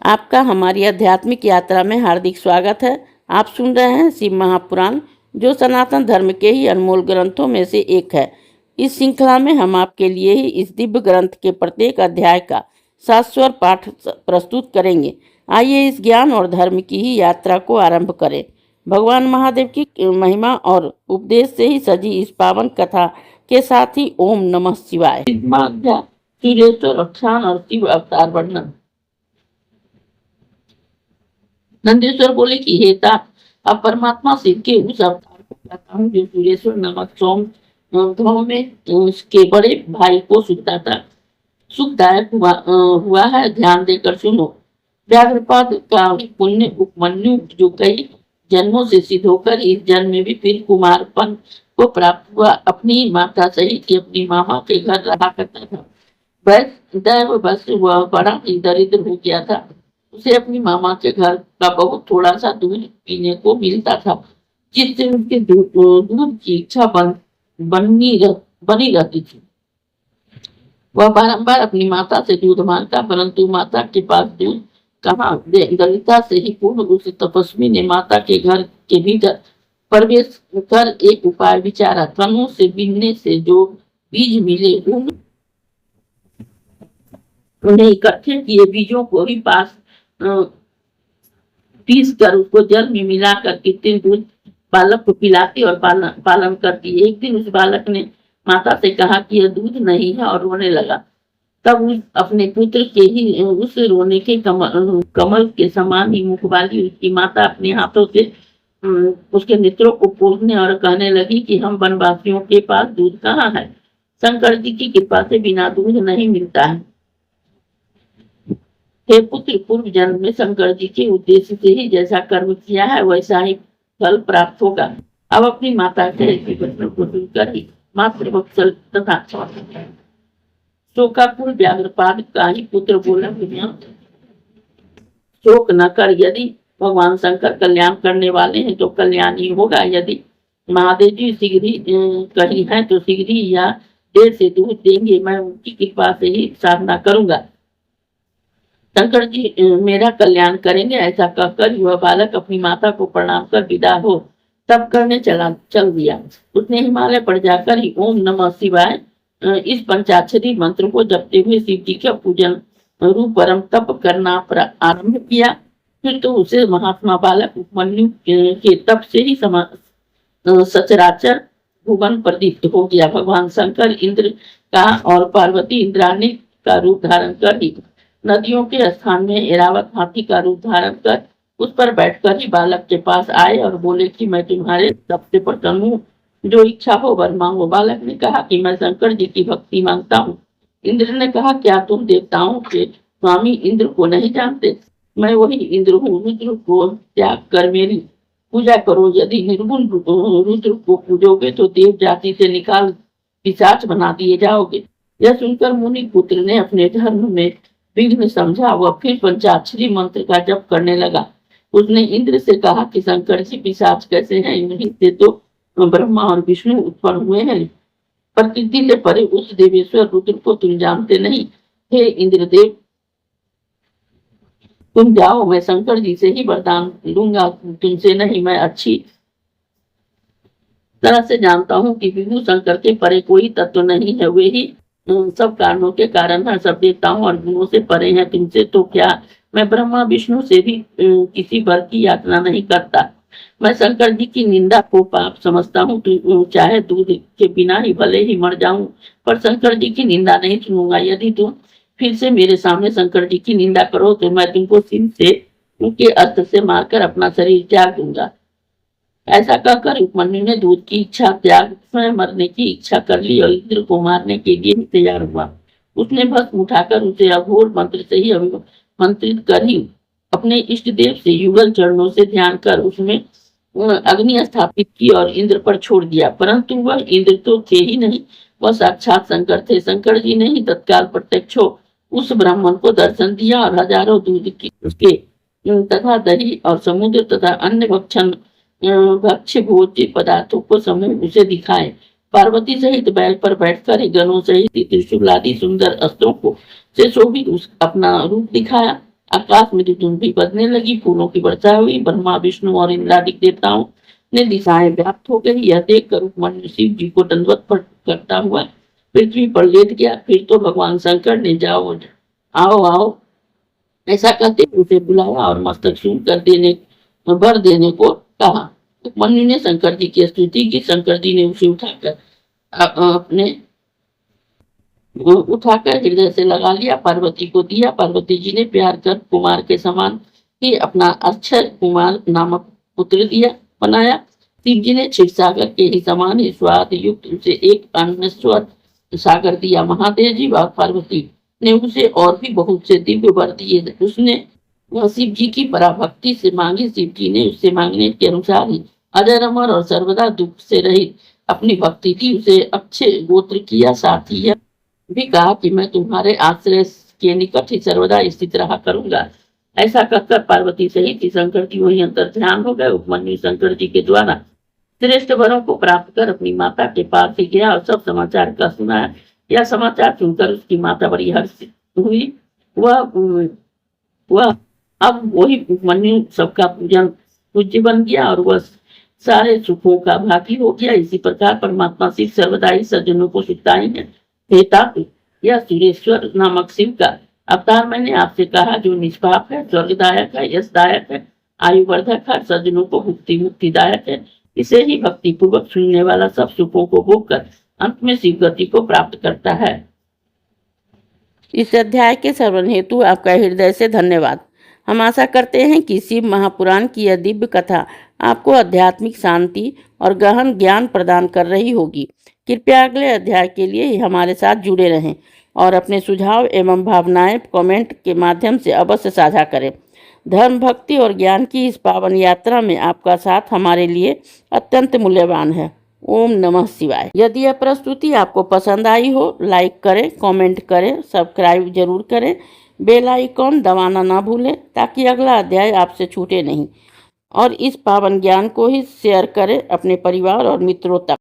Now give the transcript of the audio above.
आपका हमारी आध्यात्मिक यात्रा में हार्दिक स्वागत है। आप सुन रहे हैं शिव महापुराण, जो सनातन धर्म के ही अनमोल ग्रंथों में से एक है। इस श्रृंखला में हम आपके लिए ही इस दिव्य ग्रंथ के प्रत्येक अध्याय का शाश्वत पाठ प्रस्तुत करेंगे। आइए इस ज्ञान और धर्म की ही यात्रा को आरंभ करें। भगवान महादेव की महिमा और उपदेश से ही सजी इस पावन कथा के साथ ही ओम नमः शिवाय। और शिव अवतार वर्णन। नंदीश्वर बोले कि हे तात, अब परमात्मा शिव के उस अवतार को कहता हूँ जो सूर्येश्वर नामक सोम में उसके बड़े भाई को सुखदायक हुआ है। ध्यान देकर सुनो। व्याघ्रपाद का पुण्य उपमन्यु जो कई जन्मों से सिद्ध होकर इस जन्म में भी फिर कुमारपन को प्राप्त हुआ, अपनी माता सहित अपनी मामा के घर रहा करता था। बस वह बड़ा ही दरिद्र हो गया था। उसे अपनी मामा के घर का बहुत थोड़ा सा दूध पीने को मिलता था, जिससे उनके दूध की इच्छा बनी रहती थी। वह बारंबार अपनी माता से दूध मांगता, परंतु माता के पास दूध कहाँ। दरिद्रता से ही पूर्ण उस तपस्वी ने माता के घर के भीतर प्रवेश कर एक उपाय विचारा। तनों से बिनने से जो बीज मिले उन्हें इकट्ठे किए बीजों को ही पीस कर उसको जल में मिला कर कृत्रिम दूध बालक को पिलाती और पालन करती। एक दिन उस बालक ने माता से कहा कि यह दूध नहीं है और रोने लगा। तब अपने पुत्र के ही उस रोने के कमल के समान ही मुख वाली उसकी माता अपने हाथों से उसके नेत्रों को पोंछने और कहने लगी कि हम वनवासियों के पास दूध कहाँ है। शंकर जी की कृपा से बिना दूध नहीं मिलता है। हे पुत्र, पूर्व जन्म में शंकर जी के उद्देश्य से ही जैसा कर्म किया है वैसा ही फल प्राप्त होगा। अब अपनी माता के वचनों को सुनकर ही मातृवत्सल तथा शोकाकुल व्याघ्रपाद का ही पुत्र बोला, शोक न कर। यदि भगवान शंकर कल्याण करने वाले हैं तो कल्याण ही होगा। यदि महादेव जी शीघ्र ही कही है तो शीघ्र ही या देर से दूध देंगे। मैं उनकी कृपा से ही साधना करूंगा। शंकर जी मेरा कल्याण करेंगे। ऐसा कहकर वह बालक अपनी माता को प्रणाम कर विदा हो तब करने चल दिया। उसने हिमालय पर जाकर ही ओम नमः शिवाय इस पंचाक्षरी मंत्र को जपते हुए शिव जी का पूजन रूप परम तप करना आरंभ किया। फिर तो उसे महात्मा बालक उपमन्यु के तप से ही सचराचर भुवन प्रदीप्त हो गया। भगवान शंकर इंद्र का और पार्वती इंद्राणी का रूप धारण कर ही नदियों के स्थान में ऐरावत हाथी का रूप धारण कर उस पर बैठकर ही बालक के पास आए और बोले कि मैं तुम्हारे तप से प्रसन्न हूँ, जो इच्छा हो वर मांगो। बालक ने कहा कि मैं शंकर जी की भक्ति मांगता हूँ। इंद्र ने कहा, क्या तुम देवताओं के स्वामी इंद्र को नहीं जानते? मैं वही इंद्र हूँ। रुद्र को त्याग कर मेरी पूजा करो। यदि निर्गुण रुद्र को पूजोगे तो देव जाति से निकाल पिशाच बना दिए जाओगे। यह सुनकर मुनि पुत्र ने अपने धर्म में विघ्न समझा। वह फिर पंचाक्षरी मंत्र का जप करने लगा। उसने इंद्र से कहा कि शंकर जी पिशाच कैसे हैं? इन्हीं से तो ब्रह्मा और विष्णु उत्पन्न हुए हैं। प्रकृति से परे उस देवेश्वर रुद्र को तुम जानते नहीं। हे इंद्रदेव, तुम जाओ, मैं शंकर जी से ही वरदान लूंगा, तुमसे नहीं। मैं अच्छी तरह से जानता हूँ कि विभु शंकर के परे कोई तत्व नहीं है। वे ही सब कारणों के कारण है, सब देवताओं और गुणों से परे हैं। तुमसे तो क्या, मैं ब्रह्मा विष्णु से भी किसी वर की याचना नहीं करता। मैं शंकर जी की निंदा को पाप समझता हूँ। चाहे दूध के बिना ही भले ही मर जाऊं, पर शंकर जी की निंदा नहीं सुनूंगा। यदि तुम फिर से मेरे सामने शंकर जी की निंदा करो तो मैं तुमको सिंह से उनके अस्त्र से मारकर अपना शरीर त्याग दूंगा। ऐसा कहकर उपमन्यु ने दूध की इच्छा त्याग स्वयं मरने की इच्छा कर ली और इंद्र को मारने के लिए तैयार हुआ। उसने भस्म उठाकर उसे अघोर मंत्र से ही मंत्रित कर ही अपने इष्ट देव से युगल चरणों से ध्यान कर उसमें अग्नि स्थापित की और इंद्र पर छोड़ दिया। परंतु वह इंद्र तो थे ही नहीं, वह साक्षात शंकर थे। शंकर जी ने ही तत्काल प्रत्यक्ष उस ब्राह्मण को दर्शन दिया और हजारों दूध की उसके तथा दही और समुद्र तथा अन्य भक्ष्य भोज्य पदार्थों को समूह उसे दिखाए। पार्वती सहित बैल पर बैठकर गणों सहित त्रिशूल आदि सुंदर अस्त्रों को से शोभित अपना रूप दिखाया। आकाश में धुंधी बजने लगी, फूलों की वर्षा हुई। ब्रह्मा, विष्णु और इंद्रादि देवताओं ने दिशाएं व्याप्त हो गई। यह देखकर उपमन्यु शिव जी को दंडवत करता हुआ पृथ्वी पर लेट गया। फिर तो भगवान शंकर ने जाओ आओ आओ ऐसा कहते उसे बुलाया और मस्तक छू कर वर देने को कहा। उपमन्यु ने शंकर जी की स्तुति की। शंकर जी ने उसे उठाकर हृदय से लगा लिया, पार्वती को दिया। पार्वती जी ने प्यार कर कुमार के समान ही अपना अक्षर कुमार नामक पुत्र दिया बनाया। शिव जी ने क्षीर सागर के ही समान ही स्वाद युक्त उसे एक अनश्वर सागर दिया। महादेव जी और पार्वती ने उसे और भी बहुत से दिव्य वर दिए। उसने वह शिव जी की पराभक्ति से मांगी। शिव जी ने उससे मांगने के अनुसार ही अजर अमर और सर्वदा दुख से रहित अपनी भक्ति की उसे अच्छे गोत्र किया। साथ ही यह भी कहा कि मैं तुम्हारे आश्रय के निकट ही सर्वदा स्थित रहा करूंगा। ऐसा कहकर पार्वती सहित शंकर जी वहीं अंतर ध्यान हो गए। उपमन्यु शंकर जी के द्वारा श्रेष्ठ वरों को प्राप्त कर अपनी माता के पास ही गया और सब समाचार का सुनाया। यह समाचार सुनकर उसकी माता बड़ी हर्षित हुई। वह अब वही उपमन्यु सबका पूज्य बन गया और वह सारे सुखों का भागी हो गया। इसी प्रकार परमात्मा शिव सर्वदा ही सज्जनों को सुखदाई है। हे तात, यह सुरेश्वर नामक शिव का अवतार मैंने आपसे कहा, जो निष्पाप है, स्वर्गदायक है, यशदायक है, आयुवर्धक है, सज्जनों को मुक्तिदायक है। इसे ही भक्ति पूर्वक सुनने वाला सब सुखों को भोग कर अंत में शिव गति को प्राप्त करता है। इस अध्याय के श्रवण हेतु आपका हृदय से धन्यवाद। हम आशा करते हैं कि शिव महापुराण की यह दिव्य कथा आपको आध्यात्मिक शांति और गहन ज्ञान प्रदान कर रही होगी। कृपया अगले अध्याय के लिए हमारे साथ जुड़े रहें और अपने सुझाव एवं भावनाएं कमेंट के माध्यम से अवश्य साझा करें। धर्म, भक्ति और ज्ञान की इस पावन यात्रा में आपका साथ हमारे लिए अत्यंत मूल्यवान है। ओम नमः शिवाय। यदि यह प्रस्तुति आपको पसंद आई हो, लाइक करें, कमेंट करें, सब्सक्राइब जरूर करें, बेल आइकॉन दबाना ना भूलें ताकि अगला अध्याय आपसे छूटे नहीं। और इस पावन ज्ञान को ही शेयर करें अपने परिवार और मित्रों तक।